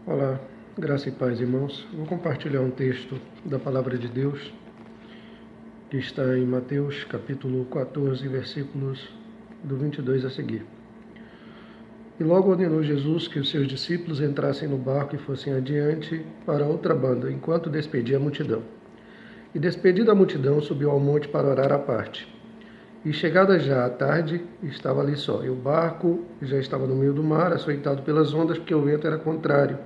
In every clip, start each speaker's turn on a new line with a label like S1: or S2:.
S1: Olá, graça e paz, irmãos. Vou compartilhar um texto da Palavra de Deus que está em Mateus, capítulo 14, versículos do 22 a seguir. E logo ordenou Jesus que os seus discípulos entrassem no barco e fossem adiante para outra banda, enquanto despedia a multidão. E despedida a multidão, subiu ao monte para orar à parte. E chegada já a tarde, estava ali só. E o barco já estava no meio do mar, açoitado pelas ondas, porque o vento era contrário.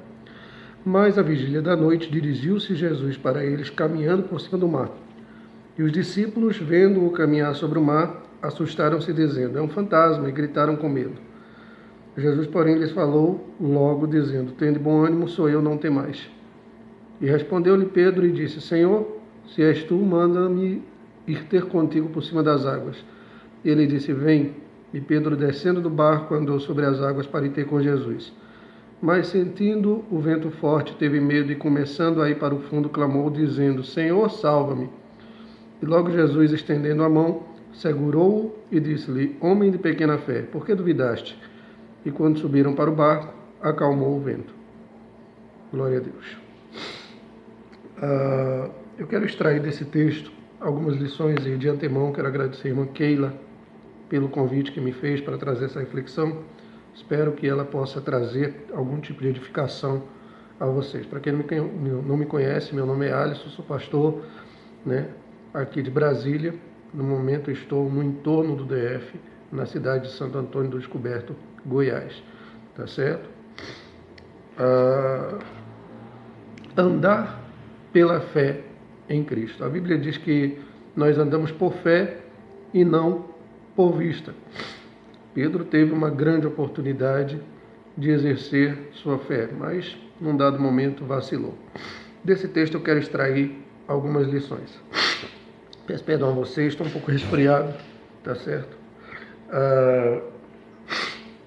S1: Mas à vigília da noite dirigiu-se Jesus para eles, caminhando por cima do mar. E os discípulos, vendo-o caminhar sobre o mar, assustaram-se, dizendo: é um fantasma, e gritaram com medo. Jesus, porém, lhes falou logo, dizendo: tende bom ânimo, sou eu, não temais. E respondeu-lhe Pedro e disse: Senhor, se és tu, manda-me ir ter contigo por cima das águas. E ele disse: vem. E Pedro, descendo do barco, andou sobre as águas para ir ter com Jesus. Mas, sentindo o vento forte, teve medo e, começando a ir para o fundo, clamou, dizendo: Senhor, salva-me. E logo Jesus, estendendo a mão, segurou-o e disse-lhe: Homem de pequena fé, por que duvidaste? E quando subiram para o barco, acalmou o vento. Glória a Deus. Eu quero extrair desse texto algumas lições e, de antemão, quero agradecer a irmã Keila pelo convite que me fez para trazer essa reflexão. Espero que ela possa trazer algum tipo de edificação a vocês. Para quem não me conhece, meu nome é Alisson, sou pastor, aqui de Brasília. No momento estou no entorno do DF, na cidade de Santo Antônio do Descoberto, Goiás. Tá certo? Andar pela fé em Cristo. A Bíblia diz que nós andamos por fé e não por vista. Pedro teve uma grande oportunidade de exercer sua fé, mas num dado momento vacilou. Desse texto eu quero extrair algumas lições. Peço perdão a vocês, estou um pouco resfriado, tá certo?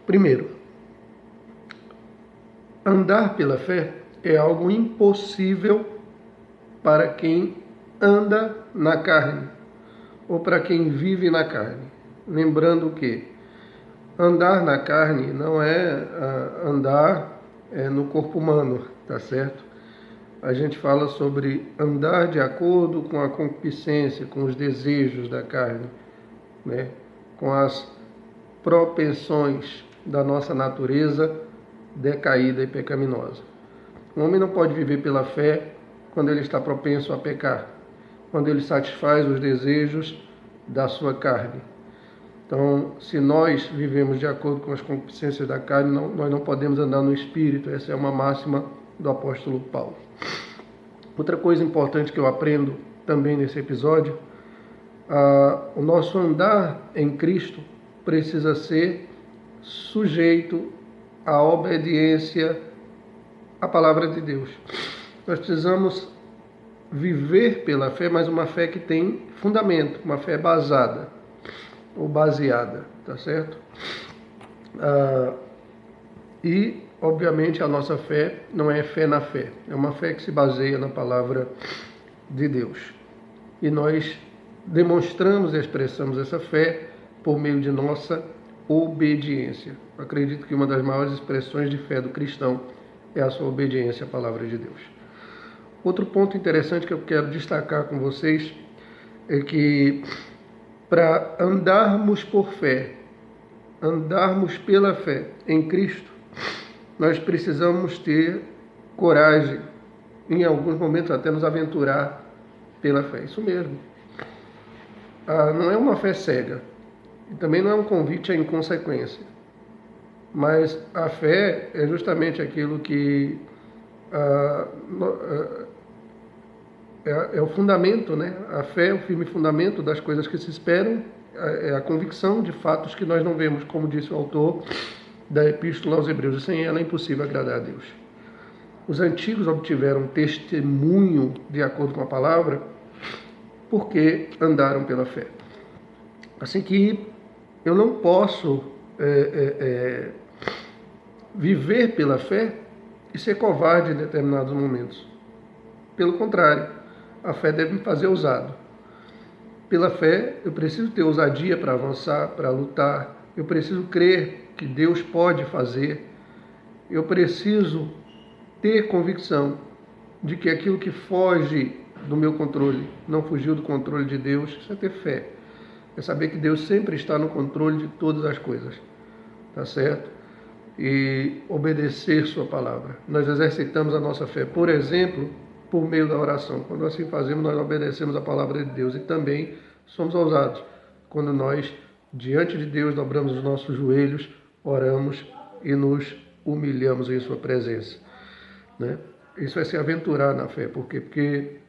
S1: Primeiro, andar pela fé é algo impossível para quem anda na carne, ou para quem vive na carne. Lembrando que andar na carne não é andar no corpo humano, tá certo? A gente fala sobre andar de acordo com a concupiscência, com os desejos da carne, com as propensões da nossa natureza decaída e pecaminosa. O homem não pode viver pela fé quando ele está propenso a pecar, quando ele satisfaz os desejos da sua carne. Então, se nós vivemos de acordo com as concupiscências da carne, nós não podemos andar no Espírito. Essa é uma máxima do apóstolo Paulo. Outra coisa importante que eu aprendo também nesse episódio, o nosso andar em Cristo precisa ser sujeito à obediência à palavra de Deus. Nós precisamos viver pela fé, mas uma fé que tem fundamento, uma fé basada ou baseada, tá certo? E, obviamente, a nossa fé não é fé na fé, é uma fé que se baseia na palavra de Deus. E nós demonstramos e expressamos essa fé por meio de nossa obediência. Acredito que uma das maiores expressões de fé do cristão é a sua obediência à palavra de Deus. Outro ponto interessante que eu quero destacar com vocês é que para andarmos por fé, andarmos pela fé em Cristo, nós precisamos ter coragem, em alguns momentos até nos aventurar pela fé. Isso mesmo. Não é uma fé cega, e também não é um convite à inconsequência, mas a fé é justamente aquilo que é o fundamento, A fé é o firme fundamento das coisas que se esperam, é a convicção de fatos que nós não vemos, como disse o autor da Epístola aos Hebreus, e sem ela é impossível agradar a Deus. Os antigos obtiveram testemunho de acordo com a palavra porque andaram pela fé. Assim que eu não posso viver pela fé e ser covarde em determinados momentos. Pelo contrário, a fé deve me fazer ousado. Pela fé, eu preciso ter ousadia para avançar, para lutar. Eu preciso crer que Deus pode fazer. Eu preciso ter convicção de que aquilo que foge do meu controle não fugiu do controle de Deus, isso é ter fé. É saber que Deus sempre está no controle de todas as coisas, tá certo? E obedecer sua palavra. Nós exercitamos a nossa fé, por exemplo, por meio da oração. Quando assim fazemos, nós obedecemos a palavra de Deus e também somos ousados. Quando nós, diante de Deus, dobramos os nossos joelhos, oramos e nos humilhamos em sua presença, né? Isso é se aventurar na fé. Por quê? Porque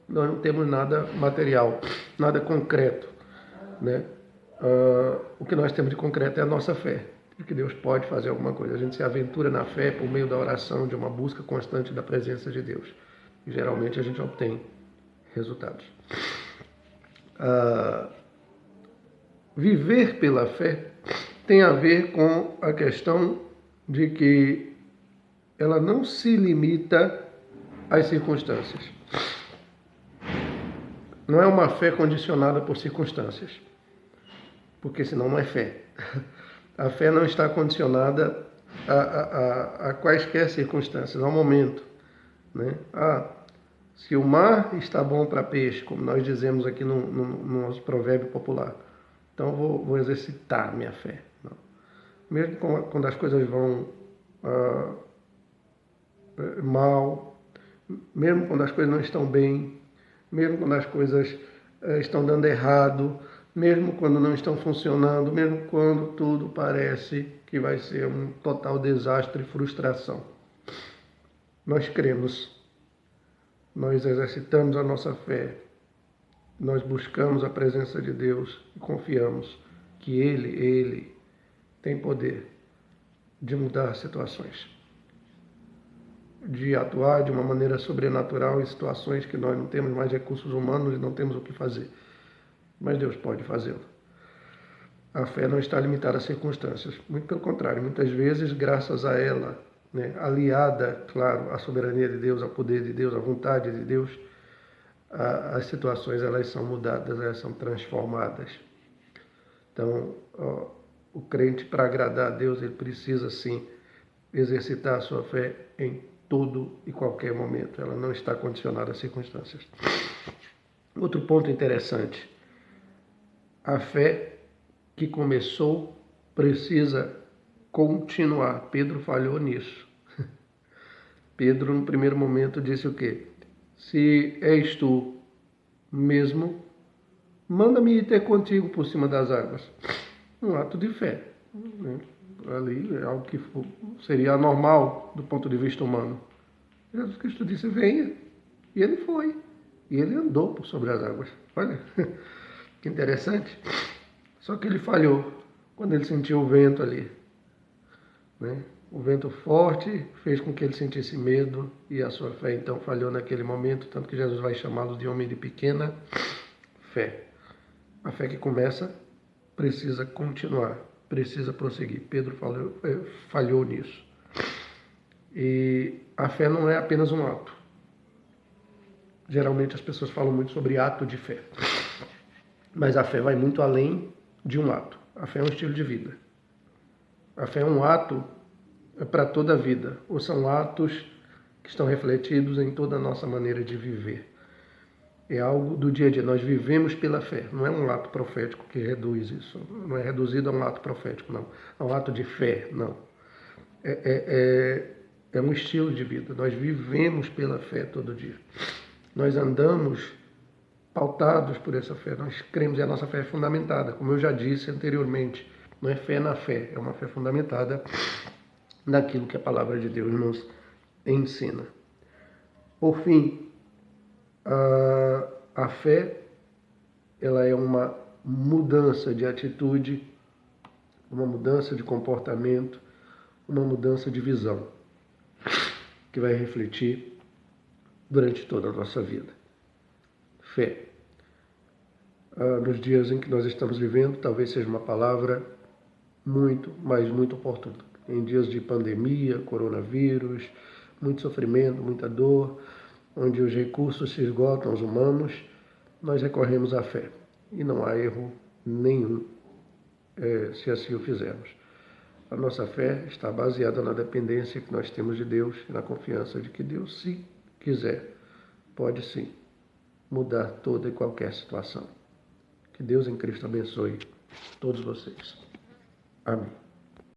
S1: nós não temos nada material, nada concreto, né? O que nós temos de concreto é a nossa fé, que Deus pode fazer alguma coisa. A gente se aventura na fé por meio da oração, de uma busca constante da presença de Deus. E geralmente a gente obtém resultados. Viver pela fé tem a ver com a questão de que ela não se limita às circunstâncias. Não é uma fé condicionada por circunstâncias, porque senão não é fé. A fé não está condicionada a quaisquer circunstâncias, ao momento, né? Se o mar está bom para peixe, como nós dizemos aqui no nosso provérbio popular, então vou exercitar minha fé. Não. Mesmo quando as coisas vão mal, mesmo quando as coisas não estão bem, mesmo quando as coisas estão dando errado, mesmo quando não estão funcionando, mesmo quando tudo parece que vai ser um total desastre e frustração. Nós cremos, nós exercitamos a nossa fé, nós buscamos a presença de Deus e confiamos que Ele tem poder de mudar situações, de atuar de uma maneira sobrenatural em situações que nós não temos mais recursos humanos e não temos o que fazer. Mas Deus pode fazê-lo. A fé não está limitada às circunstâncias. Muito pelo contrário, muitas vezes, graças a ela, né, aliada, claro, à soberania de Deus, ao poder de Deus, à vontade de Deus, as situações elas são mudadas, elas são transformadas. Então, o crente, para agradar a Deus, ele precisa, sim, exercitar a sua fé em todo e qualquer momento. Ela não está condicionada às circunstâncias. Outro ponto interessante. A fé que começou precisa continuar. Pedro falhou nisso. Pedro, no primeiro momento, disse o quê? Se és tu mesmo, manda-me ir ter contigo por cima das águas. Um ato de fé, né? Ali é algo que seria anormal do ponto de vista humano. Jesus Cristo disse, venha. E ele foi. E ele andou por sobre as águas. Olha, que interessante. Só que ele falhou quando ele sentiu o vento ali, né? O vento forte fez com que ele sentisse medo e a sua fé então falhou naquele momento, tanto que Jesus vai chamá-lo de homem de pequena fé. A fé que começa precisa continuar, precisa prosseguir. Pedro falhou nisso. E a fé não é apenas um ato. Geralmente as pessoas falam muito sobre ato de fé. Mas a fé vai muito além de um ato. A fé é um estilo de vida. A fé é um ato para toda a vida, ou são atos que estão refletidos em toda a nossa maneira de viver. É algo do dia a dia. Nós vivemos pela fé. Não é um ato profético que reduz isso. Não é reduzido a um ato profético, não. É um ato de fé, não. É um estilo de vida. Nós vivemos pela fé todo dia. Nós andamos pautados por essa fé. Nós cremos e a nossa fé é fundamentada. Como eu já disse anteriormente, não é fé na fé. É uma fé fundamentada naquilo que a palavra de Deus nos ensina. Por fim, a fé, ela é uma mudança de atitude, uma mudança de comportamento, uma mudança de visão, que vai refletir durante toda a nossa vida. Fé. Nos dias em que nós estamos vivendo, talvez seja uma palavra muito, mas muito oportuna. Em dias de pandemia, coronavírus, muito sofrimento, muita dor, onde os recursos se esgotam, os humanos, nós recorremos à fé. E não há erro nenhum se assim o fizermos. A nossa fé está baseada na dependência que nós temos de Deus e na confiança de que Deus, se quiser, pode sim mudar toda e qualquer situação. Que Deus em Cristo abençoe todos vocês. Amém.